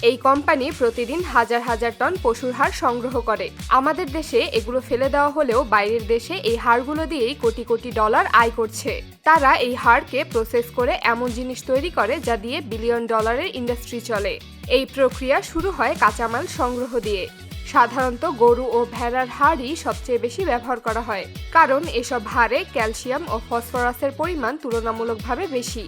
এই কোম্পানি প্রতিদিন হাজার হাজার টন পশুর হাড় সংগ্রহ করে। আমাদের দেশে এগুলো ফেলে দেওয়া হলেও বাইরের দেশে এই হাড়গুলো দিয়েই কোটি কোটি ডলার আয় করছে। তারা এই হাড়কে প্রসেস করে এমন জিনিস তৈরি করে যা দিয়ে বিলিয়ন ডলারের ইন্ডাস্ট্রি চলে। এই প্রক্রিয়া শুরু হয় কাঁচামাল সংগ্রহ দিয়ে। সাধারণত গরু ও ভেড়ার হাড়ই সবচেয়ে বেশি ব্যবহার করা হয়, কারণ এসব হাড়ে ক্যালসিয়াম ও ফসফরাসের পরিমাণ তুলনামূলকভাবে বেশি।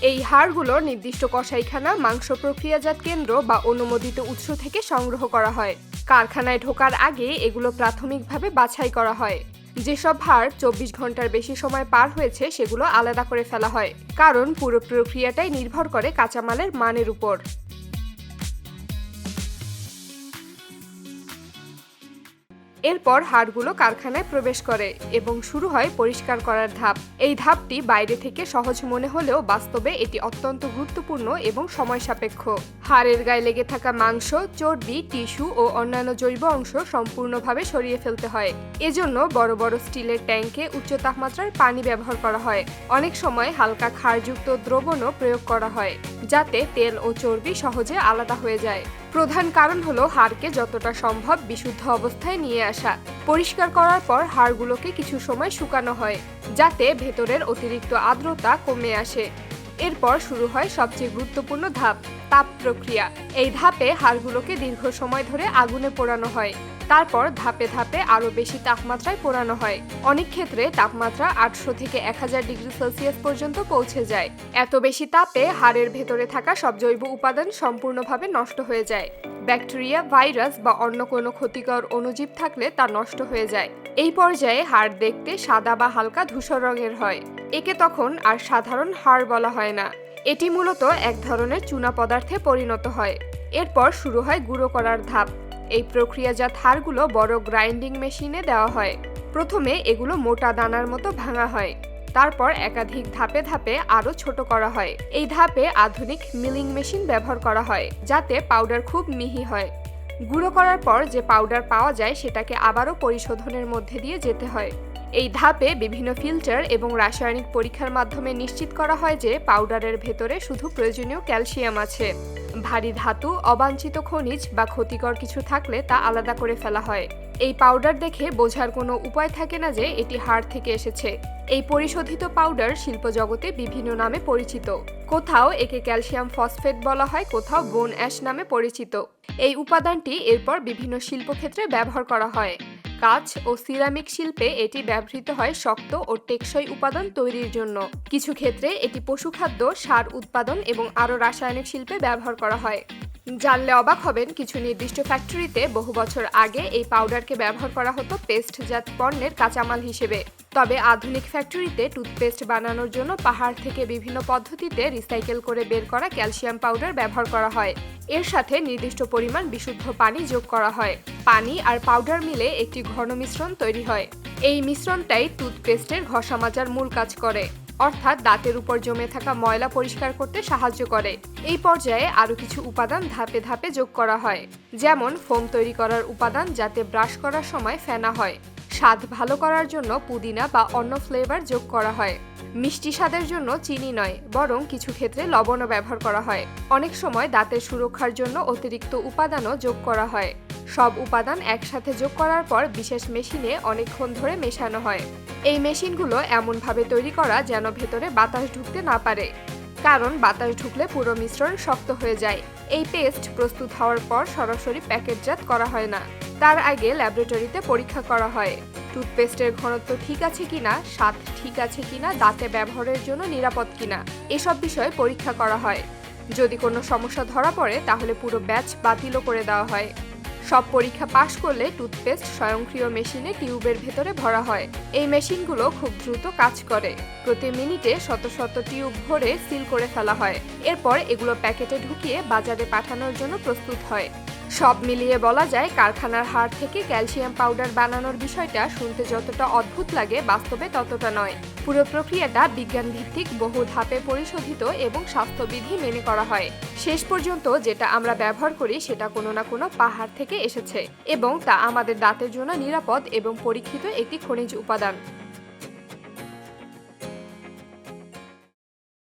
এই হাড়গুলো নির্দিষ্ট কসাইখানা, মাংস প্রক্রিয়াজাত কেন্দ্র বা অনুমোদিত উৎস থেকে সংগ্রহ করা হয়। কারখানায় ঢোকার আগে এগুলো প্রাথমিকভাবে বাছাই করা হয়। যেসব হাড় 24 ঘন্টার বেশি সময় পার হয়েছে সেগুলো আলাদা করে ফেলা হয়, কারণ পুরো প্রক্রিয়াটাই নির্ভর করে কাঁচামালের মানের উপর। এরপর হাড়গুলো কারখানায় প্রবেশ করে এবং শুরু হয় পরিষ্কার করার ধাপ। এই ধাপটি বাইরে থেকে সহজ মনে হলেও বাস্তবে এটি অত্যন্ত গুরুত্বপূর্ণ এবং সময় সাপেক্ষ। হাড়ের গায়ে লেগে থাকা মাংস, চর্বি, টিস্যু ও অন্যান্য জৈব অংশ সম্পূর্ণভাবে সরিয়ে ফেলতে হয়। এজন্য বড় বড় স্টিলের ট্যাঙ্কে উচ্চ তাপমাত্রার পানি ব্যবহার করা হয়। অনেক সময় হালকা ক্ষারযুক্ত দ্রবণও প্রয়োগ করা হয়, যাতে তেল ও চর্বি সহজে আলাদা হয়ে যায়। প্রধান কারণ হলো হাড়কে যতটা সম্ভব বিশুদ্ধ অবস্থায় নিয়ে আসা। পরিষ্কার করার পর হাড়গুলোকে কিছু সময় শুকানো হয়, যাতে ভেতরের অতিরিক্ত আর্দ্রতা কমে আসে। এরপর শুরু হয় সবচেয়ে গুরুত্বপূর্ণ ধাপ, তাপ প্রক্রিয়া। এই ধাপে হাড়গুলোকে দীর্ঘ সময় ধরে আগুনে পোড়ানো হয়। তারপর ধাপে ধাপে আরও বেশি তাপমাত্রায় পোড়ানো হয়। অনেক ক্ষেত্রে তাপমাত্রা 800 থেকে 1000 ডিগ্রি সেলসিয়াস পর্যন্ত পৌঁছে যায়। এত বেশি তাপে হাড়ের ভেতরে থাকা সব জৈব উপাদান সম্পূর্ণভাবে নষ্ট হয়ে যায়। ব্যাকটেরিয়া, ভাইরাস বা অন্য কোনো ক্ষতিকর অণুজীব থাকলে তা নষ্ট হয়ে যায়। এই পর্যায়ে হাড় দেখতে সাদা বা হালকা ধূসর রঙের হয়। একে তখন আর সাধারণ হাড় বলা হয় না। এটি মূলত এক ধরনের চুনা পদার্থে পরিণত হয়। এরপর শুরু হয় গুঁড়ো করার ধাপ। এই প্রক্রিয়াজাত হাড়গুলো বড় গ্রাইন্ডিং মেশিনে দেওয়া হয়। প্রথমে এগুলো মোটা দানার মতো ভাঙা হয়। তারপর একাধিক ধাপে ধাপে আরও ছোট করা হয়। এই ধাপে আধুনিক মিলিং মেশিন ব্যবহার করা হয়, যাতে পাউডার খুব মিহি হয়। গুঁড়ো করার পর যে পাউডার পাওয়া যায় সেটাকে আবারও পরিশোধনের মধ্যে দিয়ে যেতে হয়। এই ধাপে বিভিন্ন ফিল্টার এবং রাসায়নিক পরীক্ষার মাধ্যমে নিশ্চিত করা হয় যে পাউডারের ভেতরে শুধু প্রয়োজনীয় ক্যালসিয়াম আছে। ভারী ধাতু, অবাঞ্ছিত খনিজ বা ক্ষতিকর কিছু থাকলে তা আলাদা করে ফেলা হয়। এই পাউডার দেখে বোঝার কোনো উপায় থাকে না যে এটি হাড় থেকে এসেছে। এই পরিশোধিত পাউডার শিল্প জগতে বিভিন্ন নামে পরিচিত। কোথাও একে ক্যালসিয়াম ফসফেট বলা হয়, কোথাও বোন অ্যাশ নামে পরিচিত। এই উপাদানটি এরপর বিভিন্ন শিল্পক্ষেত্রে ব্যবহার করা হয়। কাঁচ ও সিরামিক শিল্পে এটি ব্যবহৃত হয় শক্ত ও টেকসই উপাদান তৈরির জন্য। কিছু ক্ষেত্রে এটি পশুখাদ্য, সার উৎপাদন এবং আরও রাসায়নিক শিল্পে ব্যবহার করা হয়। জানলে অবাক হবেন, কিছু নির্দিষ্ট ফ্যাক্টরিতে বহু বছর আগে এই পাউডারকে ব্যবহার করা হতো পেস্টজাত পণ্যের কাঁচামাল হিসেবে। তবে আধুনিক ফ্যাক্টরিতে টুথপেস্ট বানানোর জন্য পাহাড় থেকে বিভিন্ন পদ্ধতিতে রিসাইকেল করে বের করা ক্যালসিয়াম পাউডার ব্যবহার করা হয়। এর সাথে নির্দিষ্ট পরিমাণ বিশুদ্ধ পানি যোগ করা হয়। পানি আর পাউডার মিলে একটি ঘন মিশ্রণ তৈরি হয়। এই মিশ্রণটাই টুথপেস্টের ঘষা মাজার মূল কাজ করে, অর্থাৎ দাঁতের উপর জমে থাকা ময়লা পরিষ্কার করতে সাহায্য করে। এই পর্যায়ে আরও কিছু উপাদান ধাপে ধাপে যোগ করা হয়, যেমন ফোম তৈরি করার উপাদান, যাতে ব্রাশ করার সময় ফেনা হয়। স্বাদ ভালো করার জন্য পুদিনা বা অন্য ফ্লেভার যোগ করা হয়। মিষ্টি স্বাদের জন্য চিনি নয়, বরং কিছু ক্ষেত্রে লবণও ব্যবহার করা হয়। অনেক সময় দাঁতের সুরক্ষার জন্য অতিরিক্ত উপাদানও যোগ করা হয়। সব উপাদান একসাথে যোগ করার পর বিশেষ মেশিনে অনেকক্ষণ ধরে মেশানো হয়। এই মেশিনগুলো এমনভাবে তৈরি করা যেন ভেতরে বাতাস ঢুকতে না পারে, কারণ বাতাস ঢুকলে পুরো মিশ্রণ শক্ত হয়ে যায়। এই পেস্ট প্রস্তুত হওয়ার পর সরাসরি প্যাকেটজাত করা হয় না। তার আগে ল্যাবরেটরিতে পরীক্ষা করা হয়। টুথপেস্টের ঘনত্ব ঠিক আছে কিনা, স্বাদ ঠিক আছে কিনা, দাঁতে ব্যবহারের জন্য নিরাপদ কিনা, এসব বিষয়ে পরীক্ষা করা হয়। যদি কোনো সমস্যা ধরা পড়ে তাহলে পুরো ব্যাচ বাতিলও করে দেওয়া হয়। সব পরীক্ষা পাশ করলে টুথপেস্ট স্বয়ংক্রিয় মেশিনে টিউবের ভেতরে ভরা হয়। এই মেশিনগুলো খুব দ্রুত কাজ করে। প্রতি মিনিটে শত শত টিউব ভরে সিল করে ফেলা হয়। এরপর এগুলো প্যাকেটে ঢুকিয়ে বাজারে পাঠানোর জন্য প্রস্তুত হয়। সব মিলিয়ে বলা যায়, কারখানার হাড় থেকে ক্যালসিয়াম পাউডার বানানোর বিষয়টা শুনতে যতটা অদ্ভুত লাগে, বাস্তবে ততটা নয়। পুরো প্রক্রিয়াটা বিজ্ঞান ভিত্তিক, বহু ধাপে পরিশোধিত এবং স্বাস্থ্যবিধি মেনে করা হয়। শেষ পর্যন্ত যেটা আমরা ব্যবহার করি সেটা কোনো না কোনো পাহাড় থেকে এসেছে, এবং তা আমাদের দাঁতের জন্য নিরাপদ এবং পরীক্ষিত একটি খনিজ উপাদান।